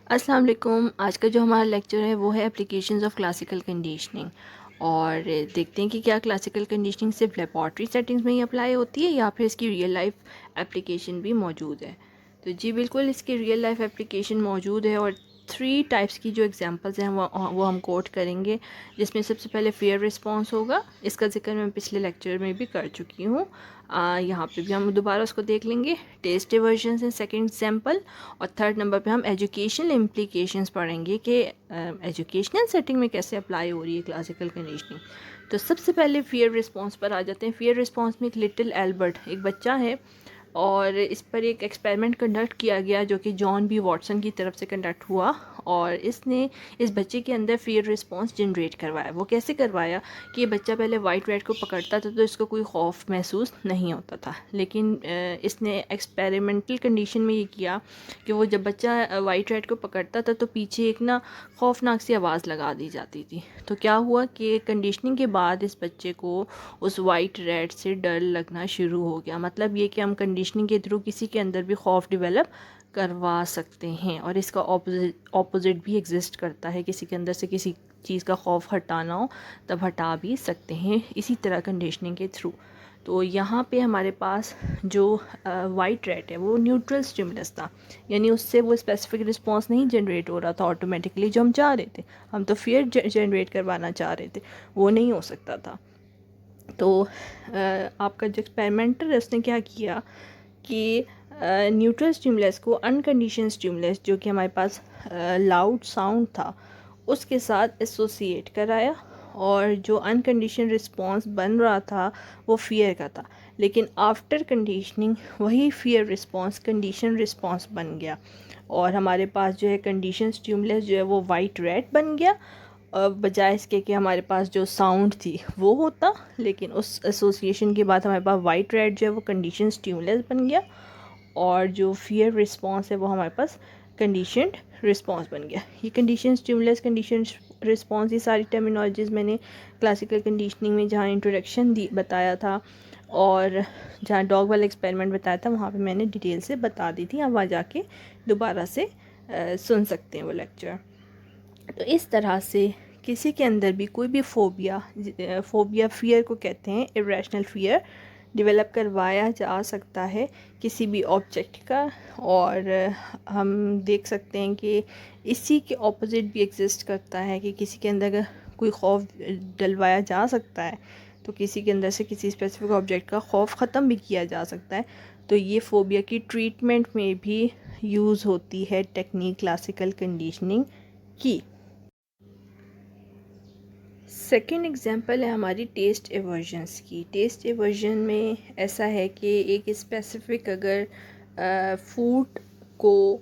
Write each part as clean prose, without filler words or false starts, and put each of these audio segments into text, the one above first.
अस्सलाम वालेकुम। आज का जो हमारा लेक्चर है वो है एप्लीकेशंस ऑफ क्लासिकल कंडीशनिंग। और देखते हैं कि क्या क्लासिकल कंडीशनिंग सिर्फ लेबॉर्ट्री सेटिंग्स में ही अप्लाई होती है या फिर इसकी रियल लाइफ एप्लीकेशन भी मौजूद है। तो जी बिल्कुल, इसकी रियल लाइफ एप्लीकेशन मौजूद है और 3 टाइप्स की जो एग्जांपल्स हैं वो हम कोट करेंगे, जिसमें सबसे पहले फेयर रिस्पांस होगा। इसका जिक्र मैं पिछले लेक्चर में भी कर चुकी हूँ। यहाँ पे भी हम दोबारा उसको देख लेंगे। टेस्ट वर्जन है सेकंड एग्जांपल। और थर्ड नंबर पे हम एजुकेशनल इम्प्लीकेशंस पढ़ेंगे कि एजुकेशनल सेटिंग में कैसे अप्लाई हो रही है क्लासिकल कंडीशनिंग। तो सबसे पहले फेयर रिस्पांस पर आ जाते हैं। फेयर रिस्पांस में एक लिटिल एल्बर्ट, एक बच्चा है, और इस पर एक एक्सपेरिमेंट कंडक्ट किया गया जो कि जॉन बी वॉटसन की तरफ से कंडक्ट हुआ। और इसने इस बच्चे के अंदर फेयर रिस्पांस जनरेट करवाया। वो कैसे करवाया कि ये बच्चा पहले वाइट रैट को पकड़ता था तो इसको कोई खौफ महसूस नहीं होता था, लेकिन इसने एक्सपेरिमेंटल कंडीशन में ये किया कि वो जब बच्चा वाइट रैट को पकड़ता था तो पीछे एक ना खौफनाक सी आवाज़ लगा दी जाती थी। तो क्या हुआ कि कंडीशनिंग के बाद इस बच्चे को उस वाइट रैट से डर लगना शुरू हो गया। मतलब ये कि हम कंडीशनिंग के थ्रू किसी के अंदर भी खौफ डेवलप करवा सकते हैं। और इसका ऑपोजिट भी एग्जिस्ट करता है, किसी के अंदर से किसी चीज़ का खौफ हटाना हो तब हटा भी सकते हैं इसी तरह कंडीशनिंग के थ्रू। तो यहाँ पे हमारे पास जो वाइट रैट है वो न्यूट्रल स्टिमुलस था, यानी उससे वो स्पेसिफिक रिस्पांस नहीं जनरेट हो रहा था ऑटोमेटिकली जो हम चाह रहे थे। हम तो फियर जनरेट करवाना चाह रहे थे, वो नहीं हो सकता था। तो आपका जो एक्सपेरिमेंटर है उसने क्या किया कि न्यूट्रल स्टिमुलस को अनकंडीशन स्टिमुलस जो कि हमारे पास लाउड साउंड था उसके साथ एसोसिएट कराया। और जो अनकंडीशन रिस्पांस बन रहा था वो फियर का था, लेकिन आफ्टर कंडीशनिंग वही फियर रिस्पांस कंडीशन रिस्पांस बन गया। और हमारे पास जो है कंडीशन स्टिमुलस जो है वो वाइट रेड बन गया, बजाय इसके कि हमारे पास जो साउंड थी वो होता। लेकिन उस एसोसिएशन के बाद हमारे पास वाइट रेड जो है वो कंडीशन स्टिमुलस बन गया, और जो फियर रिस्पांस है वो हमारे पास कंडीशनड रिस्पांस बन गया। ये कंडीशन स्टिमुलस, कंडीशन रिस्पांस, ये सारी टर्मिनोलॉजीज़ मैंने क्लासिकल कंडीशनिंग में जहाँ इंट्रोडक्शन दी बताया था और जहाँ डॉग वाला एक्सपेरिमेंट बताया था वहाँ पे मैंने डिटेल से बता दी थी। आप वहाँ जाके दोबारा से सुन सकते हैं वो लेक्चर। तो इस तरह से किसी के अंदर भी कोई भी फोबिया फियर को कहते हैं, इरेशनल फियर, डेवलप करवाया जा सकता है किसी भी ऑब्जेक्ट का। और हम देख सकते हैं कि इसी के ऑपोजिट भी एग्जिस्ट करता है कि किसी के अंदर अगर कोई खौफ डलवाया जा सकता है तो किसी के अंदर से किसी स्पेसिफिक ऑब्जेक्ट का खौफ ख़त्म भी किया जा सकता है। तो ये फ़ोबिया की ट्रीटमेंट में भी यूज़ होती है टेक्निक क्लासिकल कंडीशनिंग की। सेकेंड एग्जांपल है हमारी टेस्ट एवर्जन्स की। टेस्ट एवर्जन में ऐसा है कि एक स्पेसिफिक अगर फूड को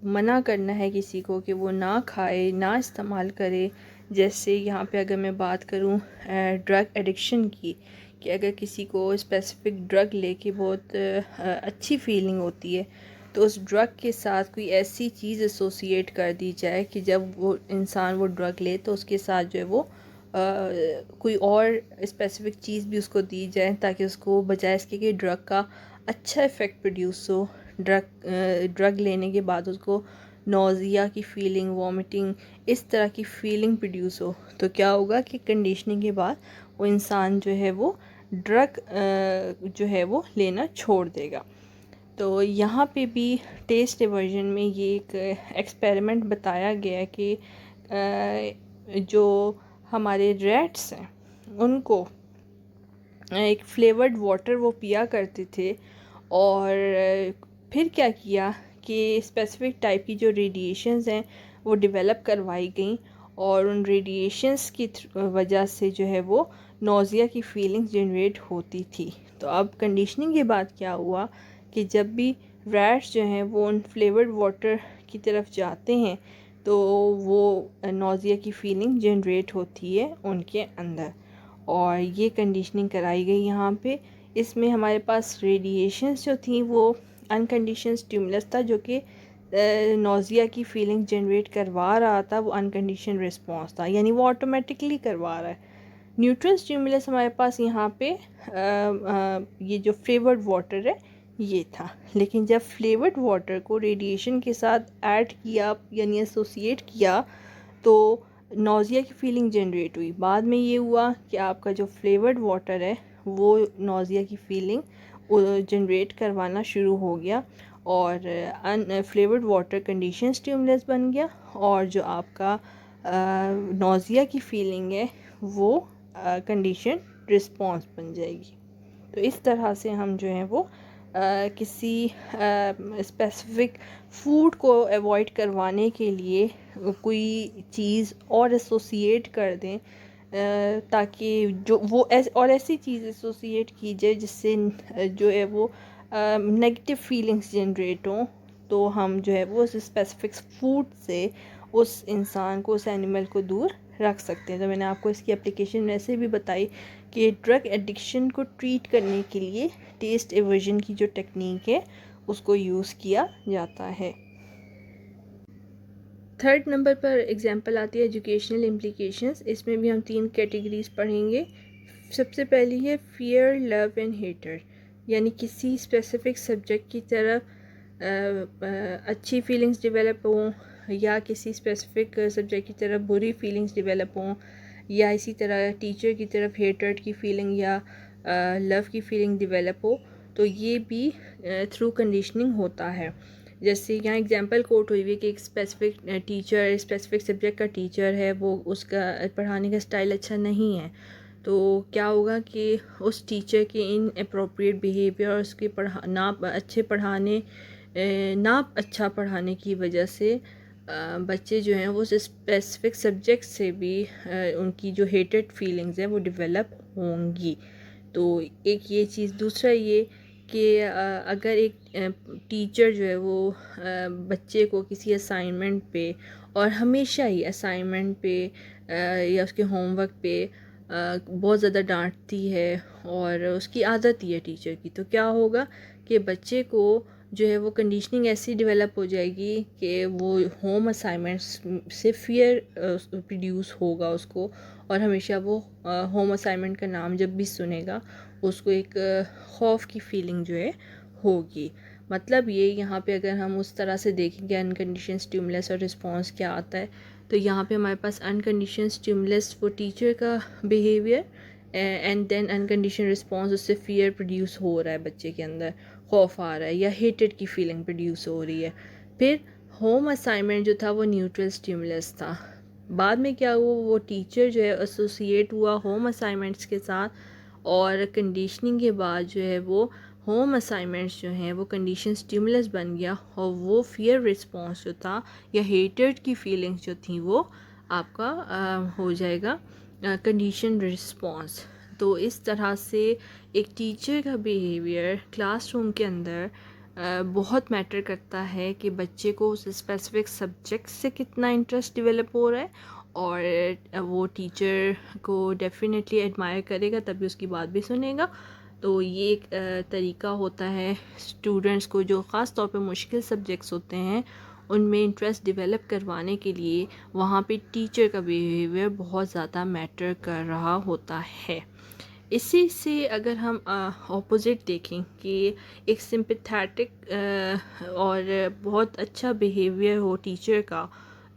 मना करना है किसी को कि वो ना खाए, ना इस्तेमाल करे। जैसे यहाँ पे अगर मैं बात करूँ ड्रग एडिक्शन की, कि अगर किसी को स्पेसिफिक ड्रग लेके बहुत अच्छी फीलिंग होती है तो उस ड्रग के साथ कोई ऐसी चीज़ एसोसिएट कर दी जाए कि जब वो इंसान वो ड्रग ले तो उसके साथ जो है वो कोई और स्पेसिफिक चीज़ भी उसको दी जाए, ताकि उसको बजाय इसके कि ड्रग का अच्छा इफ़ेक्ट प्रोड्यूस हो, ड्रग लेने के बाद उसको नोज़िया की फीलिंग, वॉमिटिंग, इस तरह की फीलिंग प्रोड्यूस हो। तो क्या होगा कि कंडीशनिंग के बाद वो इंसान जो है वो ड्रग जो है वो लेना छोड़ देगा। तो यहाँ पे भी टेस्ट एवर्जन में ये एक एक्सपेरिमेंट बताया गया कि जो हमारे रैट्स हैं उनको एक फ्लेवर्ड वाटर वो पिया करते थे। और फिर क्या किया कि स्पेसिफिक टाइप की जो रेडिएशंस हैं वो डेवलप करवाई गई, और उन रेडिएशंस की वजह से जो है वो नोज़िया की फीलिंग्स जनरेट होती थी। तो अब कंडीशनिंग के बाद क्या हुआ कि जब भी रैट्स जो हैं वो उन फ्लेवर्ड वाटर की तरफ जाते हैं तो वो नोज़िया की फीलिंग जनरेट होती है उनके अंदर। और ये कंडीशनिंग कराई गई यहाँ पे। इसमें हमारे पास रेडिएशंस जो थी वो अनकंडीशन स्टिमुलस था जो कि नोज़िया की फीलिंग जनरेट करवा रहा था, वो अनकंडीशन रिस्पांस था, यानी वो ऑटोमेटिकली करवा रहा है। न्यूट्रल स्टिमुलस हमारे पास यहाँ पे ये जो फ्लेवर्ड वाटर है ये था। लेकिन जब फ्लेवर्ड वाटर को रेडिएशन के साथ ऐड किया यानी एसोसिएट किया तो नौज़िया की फीलिंग जनरेट हुई। बाद में ये हुआ कि आपका जो फ्लेवर्ड वाटर है वो नौज़िया की फीलिंग जनरेट करवाना शुरू हो गया और फ्लेवर्ड वाटर कंडीशन स्टिमुलस बन गया और जो आपका नौज़िया की फीलिंग है वो कंडीशन रिस्पॉन्स बन जाएगी। तो इस तरह से हम जो है वो किसी स्पेसिफिक फूड को अवॉइड करवाने के लिए कोई चीज़ और एसोसिएट कर दें ताकि जो वो ऐसी चीज़ एसोसिएट की जाए जिससे जो है वो नेगेटिव फीलिंग्स जनरेट हों, तो हम जो है वो उस स्पेसिफिक फूड से उस इंसान को, उस एनिमल को दूर रख सकते हैं। तो मैंने आपको इसकी एप्लीकेशन वैसे भी बताई कि ड्रग एडिक्शन को ट्रीट करने के लिए टेस्ट एवर्जन की जो टेक्निक है उसको यूज़ किया जाता है। थर्ड नंबर पर एग्जांपल आती है एजुकेशनल इम्प्लीकेशंस। इसमें भी हम 3 कैटेगरीज पढ़ेंगे। सबसे पहली है फियर, लव एंड हेटर, यानी किसी स्पेसिफिक सब्जेक्ट की तरफ अच्छी फीलिंग्स डेवलप हों या किसी स्पेसिफिक सब्जेक्ट की तरफ बुरी फीलिंग्स डेवलप हों, या इसी तरह टीचर की तरफ हेटर्ड की फीलिंग या लव की फीलिंग डेवलप हो, तो ये भी थ्रू कंडीशनिंग होता है। जैसे यहाँ एग्जांपल कोट हुई हुई कि एक स्पेसिफिक टीचर, स्पेसिफिक सब्जेक्ट का टीचर है, वो उसका पढ़ाने का स्टाइल अच्छा नहीं है, तो क्या होगा कि उस टीचर के इन अप्रोप्रिएट बिहेवियर, उसके ना अच्छा पढ़ाने की वजह से बच्चे जो हैं वो स्पेसिफिक सब्जेक्ट से भी उनकी जो हेटेड फीलिंग्स हैं वो डेवलप होंगी। तो एक ये चीज़। दूसरा ये कि अगर एक टीचर जो है वो बच्चे को किसी असाइनमेंट पे, और हमेशा ही असाइनमेंट पे या उसके होमवर्क पे बहुत ज़्यादा डांटती है और उसकी आदत ही है टीचर की, तो क्या होगा कि बच्चे को जो है वो कंडीशनिंग ऐसी डेवलप हो जाएगी कि वो होम असाइनमेंट्स से फियर प्रोड्यूस होगा उसको, और हमेशा वो होम असाइनमेंट का नाम जब भी सुनेगा उसको एक खौफ की फीलिंग जो है होगी। मतलब ये यहाँ पे अगर हम उस तरह से देखेंगे अनकंडीशन स्टिमुलस और रिस्पॉन्स क्या आता है, तो यहाँ पे हमारे पास अनकंडीशन स्टिमुलस वो टीचर का बिहेवियर एंड देन अनकंडीशन रिस्पॉन्स, उससे फियर प्रोड्यूस हो रहा है बच्चे के अंदर, खौफ आ रहा है या हेटेड की फीलिंग प्रोड्यूस हो रही है। फिर होम असाइनमेंट जो था वो न्यूट्रल स्टिमुलस था। बाद में क्या हुआ, वो टीचर जो है एसोसिएट हुआ होम असाइनमेंट्स के साथ, और कंडीशनिंग के बाद जो है वो होम असाइनमेंट्स जो हैं वो कंडीशन स्टिमुलस बन गया, और वो फियर रिस्पॉन्स जो था या हेटेड की फीलिंग्स जो थी वो आपका हो जाएगा कंडीशन रिस्पॉन्स। तो इस तरह से एक टीचर का बिहेवियर क्लासरूम के अंदर बहुत मैटर करता है कि बच्चे को उस स्पेसिफिक सब्जेक्ट से कितना इंटरेस्ट डेवलप हो रहा है, और वो टीचर को डेफिनेटली एडमायर करेगा तभी उसकी बात भी सुनेगा। तो ये एक तरीका होता है स्टूडेंट्स को जो ख़ास तौर पे मुश्किल सब्जेक्ट्स होते हैं उनमें इंटरेस्ट डेवलप करवाने के लिए, वहाँ पे टीचर का बिहेवियर बहुत ज़्यादा मैटर कर रहा होता है। इसी से अगर हम ऑपोजिट देखें कि एक सिंपैथेटिक और बहुत अच्छा बिहेवियर हो टीचर का,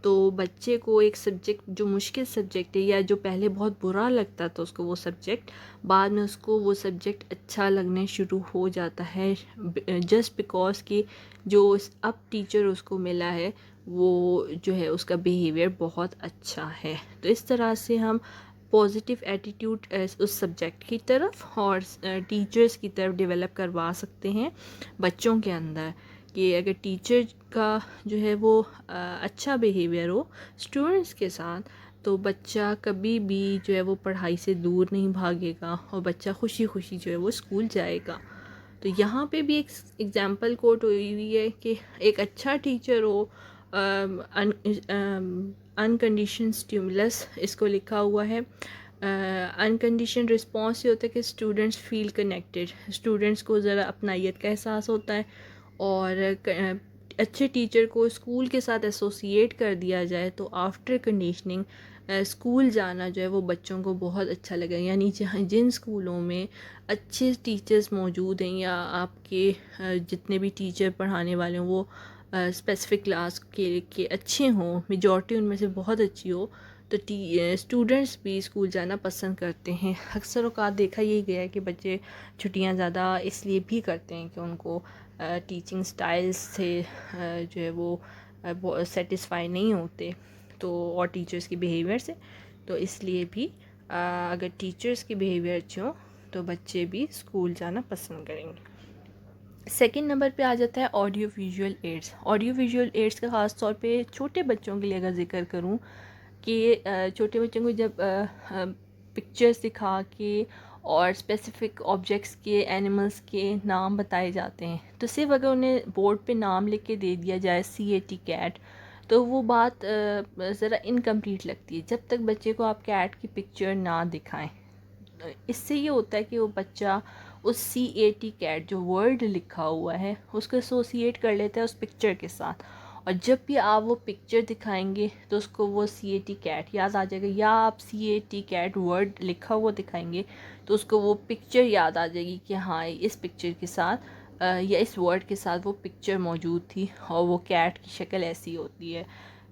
तो बच्चे को एक सब्जेक्ट जो मुश्किल सब्जेक्ट है या जो पहले बहुत बुरा लगता था उसको वो सब्जेक्ट, बाद में उसको वो सब्जेक्ट अच्छा लगने शुरू हो जाता है, जस्ट बिकॉज कि जो अब टीचर उसको मिला है वो जो है उसका बिहेवियर बहुत अच्छा है। तो इस तरह से हम पॉजिटिव एटीट्यूड उस सब्जेक्ट की तरफ और टीचर्स की तरफ डेवलप करवा सकते हैं बच्चों के अंदर, कि अगर टीचर का जो है वो अच्छा बिहेवियर हो स्टूडेंट्स के साथ, तो बच्चा कभी भी जो है वो पढ़ाई से दूर नहीं भागेगा और बच्चा खुशी खुशी जो है वो स्कूल जाएगा। तो यहाँ पे भी एक एग्जांपल कोट हुई हुई है कि एक अच्छा टीचर हो, अनकंडीशन स्टिमुलस इसको लिखा हुआ है। अनकंडीशन रिस्पॉन्स ये होता है कि स्टूडेंट्स फील कनेक्टेड, स्टूडेंट्स को ज़रा अपनाइयत का एहसास होता है, और अच्छे टीचर को स्कूल के साथ एसोसिएट कर दिया जाए तो आफ्टर कंडीशनिंग स्कूल जाना जो है वो बच्चों को बहुत अच्छा लगा, यानी जहाँ जिन स्कूलों में अच्छे टीचर्स मौजूद हैं या आपके जितने भी टीचर पढ़ाने वाले हों वो स्पेसिफ़िक क्लास के अच्छे हों, मेजॉरिटी उनमें से बहुत अच्छी हो, तो स्टूडेंट्स भी स्कूल जाना पसंद करते हैं। अक्सर औक़ात देखा यही गया है कि बच्चे छुट्टियां ज़्यादा इसलिए भी करते हैं कि उनको टीचिंग स्टाइल्स से जो है वो सेटिस्फाई नहीं होते, तो और टीचर्स के बिहेवियर से, तो इसलिए भी अगर टीचर्स के बिहेवियर अच्छे हों तो बच्चे भी स्कूल जाना पसंद करेंगे। सेकंड नंबर पे आ जाता है audio visual aids. Audio visual aids का ख़ास तौर पे छोटे बच्चों के लिए अगर ज़िक्र करूँ कि छोटे बच्चों को जब पिक्चर्स दिखा के और स्पेसिफ़िक ऑब्जेक्ट्स के, एनिमल्स के नाम बताए जाते हैं, तो सिर्फ अगर उन्हें बोर्ड पे नाम लिख के दे दिया जाए CAT कैट, तो वो बात ज़रा इनकम्प्लीट लगती है जब तक बच्चे को आप कैट की पिक्चर ना दिखाएं। इससे ये होता है कि वो बच्चा उस CAT कैट जो वर्ड लिखा हुआ है उसको एसोसिएट कर लेता है उस पिक्चर के साथ, और जब भी आप वो पिक्चर दिखाएंगे तो उसको वो CAT कैट याद आ जाएगा, या आप CAT कैट वर्ड लिखा हुआ दिखाएंगे तो उसको वो पिक्चर याद आ जाएगी कि हाँ इस पिक्चर के साथ या इस वर्ड के साथ वो पिक्चर मौजूद थी और वो कैट की शक्ल ऐसी होती है।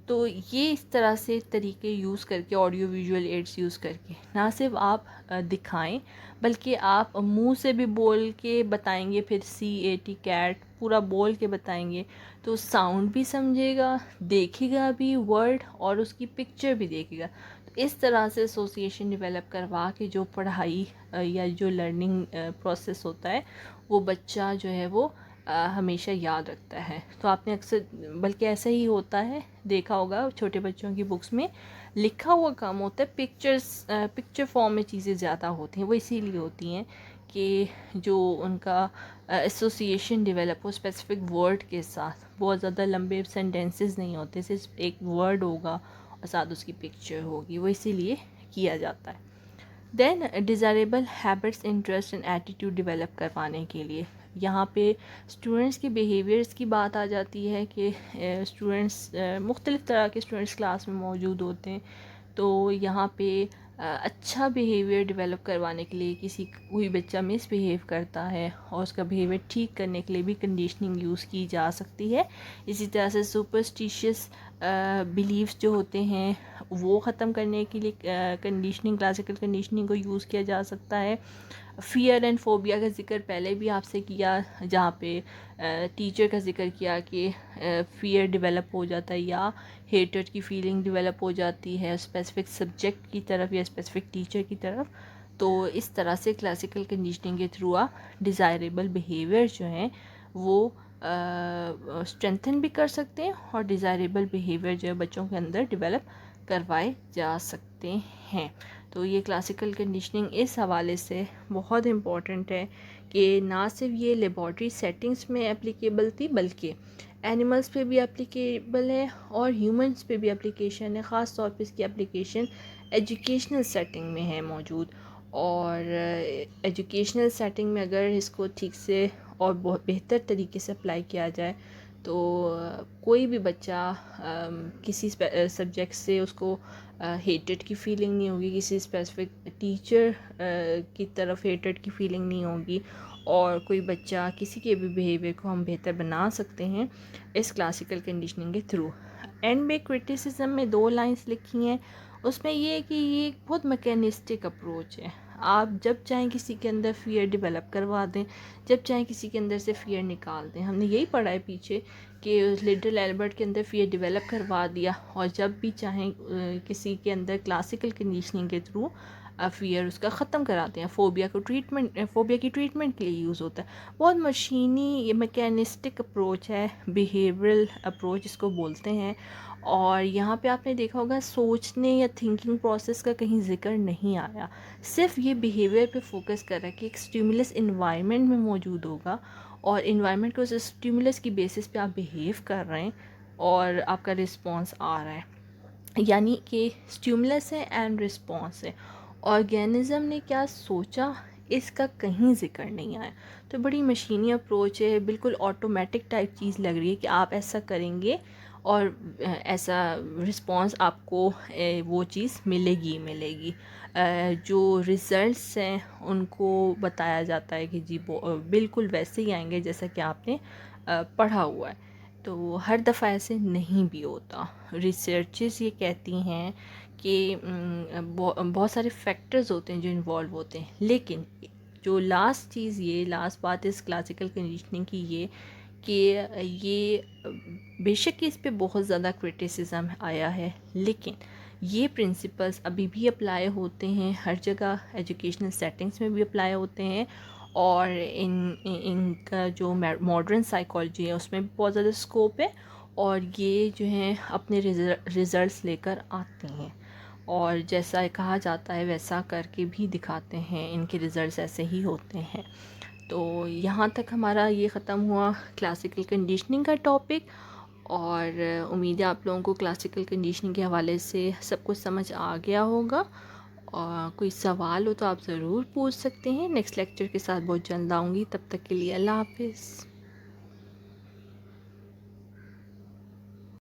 तो ये इस तरह से तरीके यूज़ करके, ऑडियो विजुअल एड्स यूज़ करके, ना सिर्फ आप दिखाएं बल्कि आप मुंह से भी बोल के बताएंगे, फिर CAT कैट पूरा बोल के बताएंगे तो साउंड भी समझेगा, देखेगा भी वर्ड और उसकी पिक्चर भी देखेगा। तो इस तरह से एसोसिएशन डेवलप करवा के जो पढ़ाई या जो लर्निंग प्रोसेस होता है वो बच्चा जो है वो हमेशा याद रखता है। तो आपने अक्सर, बल्कि ऐसा ही होता है, देखा होगा छोटे बच्चों की बुक्स में लिखा हुआ कम होता है, पिक्चर फॉर्म में चीज़ें ज़्यादा होती हैं। वो इसीलिए होती हैं कि जो उनका एसोसिएशन डेवलप हो स्पेसिफिक वर्ड के साथ, बहुत ज़्यादा लंबे सेंटेंसेस नहीं होते, सिर्फ एक वर्ड होगा और साथ उसकी पिक्चर होगी, वो इसीलिए किया जाता है। Then desirable habits, interest and attitude develop करवाने के लिए यहाँ पे स्टूडेंट्स के बिहेवियर्स की बात आ जाती है कि स्टूडेंट्स मुख्तलिफ़ तरह के स्टूडेंट्स क्लास में मौजूद होते हैं, तो यहाँ पे अच्छा बिहेवियर डेवलप करवाने के लिए कोई बच्चा मिसबिहेव करता है और उसका बिहेवियर ठीक करने के लिए भी कंडीशनिंग यूज़ की जा सकती है। इसी तरह से सुपरस्टिशियस बिलीव्स जो होते हैं वो ख़त्म करने के लिए कंडीशनिंग, क्लासिकल कंडीशनिंग को यूज़ किया जा सकता है। फ़ियर एंड फोबिया का ज़िक्र पहले भी आपसे किया, जहाँ पे टीचर का ज़िक्र किया कि फ़ियर डेवलप हो जाता है या हेटर की फीलिंग डेवलप हो जाती है स्पेसिफिक सब्जेक्ट की तरफ या स्पेसिफिक टीचर की तरफ। तो इस तरह से क्लासिकल कंडीशनिंग के थ्रू आप डिज़ायरेबल बिहेवियर जो हैं वो स्ट्रेंथन भी कर सकते हैं और डिज़ायरेबल बिहेवियर जो है बच्चों के अंदर डेवलप करवाए जा सकते हैं। तो ये क्लासिकल कंडीशनिंग इस हवाले से बहुत इम्पॉर्टेंट है कि ना सिर्फ ये लेबॉर्ट्री सेटिंग्स में एप्लीकेबल थी बल्कि एनिमल्स पे भी एप्लीकेबल है और ह्यूमंस पे भी एप्लीकेशन है। ख़ास तौर पे इसकी एप्लीकेशन एजुकेशनल सेटिंग में है मौजूद, और एजुकेशनल सेटिंग में अगर इसको ठीक से और बहुत बेहतर तरीके से अप्लाई किया जाए तो कोई भी बच्चा किसी सब्जेक्ट से उसको हेटेड की फीलिंग नहीं होगी, किसी स्पेसिफिक टीचर की तरफ हेटेड की फीलिंग नहीं होगी, और कोई बच्चा किसी के भी बिहेवियर को हम बेहतर बना सकते हैं इस क्लासिकल कंडीशनिंग के थ्रू। एंड में क्रिटिसिज्म में 2 लाइंस लिखी हैं, उसमें ये है कि ये एक बहुत मैकेनिस्टिक अप्रोच है। आप जब चाहें किसी के अंदर फ़ियर डेवलप करवा दें, जब चाहें किसी के अंदर से फ़ियर निकाल दें। हमने यही पढ़ा है पीछे कि लिटिल एल्बर्ट के अंदर फ़ियर डेवलप करवा दिया, और जब भी चाहें किसी के अंदर क्लासिकल कंडीशनिंग के थ्रू फ़ियर उसका ख़त्म कराते हैं। फ़ोबिया की ट्रीटमेंट के लिए यूज़ होता है। बहुत मशीनी, ये मैकेनिस्टिक अप्रोच है, बिहेवियरल अप्रोच इसको बोलते हैं। और यहाँ पे आपने देखा होगा सोचने या थिंकिंग प्रोसेस का कहीं ज़िक्र नहीं आया, सिर्फ ये बिहेवियर पे फोकस कर रहा है कि एक स्टिमुलस इन्वायरमेंट में मौजूद होगा और इन्वायरमेंट के उस स्टिमुलस की बेसिस पे आप बिहेव कर रहे हैं और आपका रिस्पॉन्स आ रहा है, यानी कि स्टिमुलस है एंड रिस्पॉन्स है। ऑर्गेनिज्म ने क्या सोचा इसका कहीं ज़िक्र नहीं आया। तो बड़ी मशीनी अप्रोच है, बिल्कुल ऑटोमेटिक टाइप चीज़ लग रही है कि आप ऐसा करेंगे और ऐसा रिस्पॉन्स आपको वो चीज़ मिलेगी। जो रिज़ल्ट्स हैं उनको बताया जाता है कि जी वो बिल्कुल वैसे ही आएंगे जैसा कि आपने पढ़ा हुआ है। तो हर दफ़ा ऐसे नहीं भी होता। रिसर्चेस ये कहती हैं कि बहुत सारे फैक्टर्स होते हैं जो इन्वॉल्व होते हैं, लेकिन जो लास्ट बात इस क्लासिकल कंडीशनिंग की कि ये बेशक कि इस पे बहुत ज़्यादा क्रिटिसिज्म आया है, लेकिन ये प्रिंसिपल्स अभी भी अप्लाई होते हैं हर जगह, एजुकेशनल सेटिंग्स में भी अप्लाई होते हैं। और इनका जो मॉडर्न साइकोलॉजी है उसमें भी बहुत ज़्यादा स्कोप है। और ये जो हैं अपने रिज़ल्ट्स लेकर आते हैं और जैसा कहा जाता है वैसा करके भी दिखाते हैं, इनके रिज़ल्ट्स ऐसे ही होते हैं। तो यहाँ तक हमारा ये ख़त्म हुआ क्लासिकल कंडीशनिंग का टॉपिक। और उम्मीद है आप लोगों को क्लासिकल कंडीशनिंग के हवाले से सब कुछ समझ आ गया होगा। और कोई सवाल हो तो आप ज़रूर पूछ सकते हैं। नेक्स्ट लेक्चर के साथ बहुत जल्द आऊँगी, तब तक के लिए अल्लाह हाफिज़।